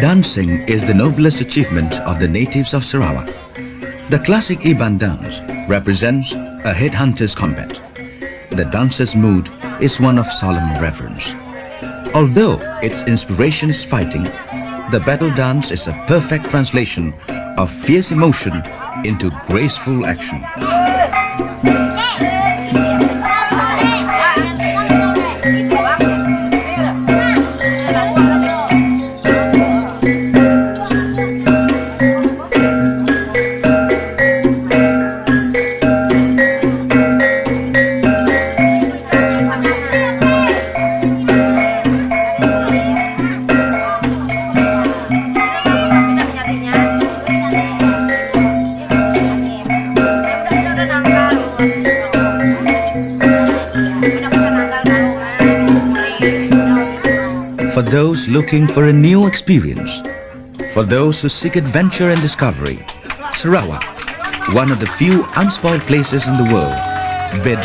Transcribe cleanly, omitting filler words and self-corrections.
Dancing is the noblest achievement of the natives of Sarawak. The classic Iban dance represents a headhunter's combat. The dancer's mood is one of solemn reverence. Although its inspiration is fighting, the battle dance is a perfect translation of fierce emotion into graceful action. For those looking for a new experience, for those who seek adventure and discovery, Sarawak, one of the few unspoiled places in the world, bids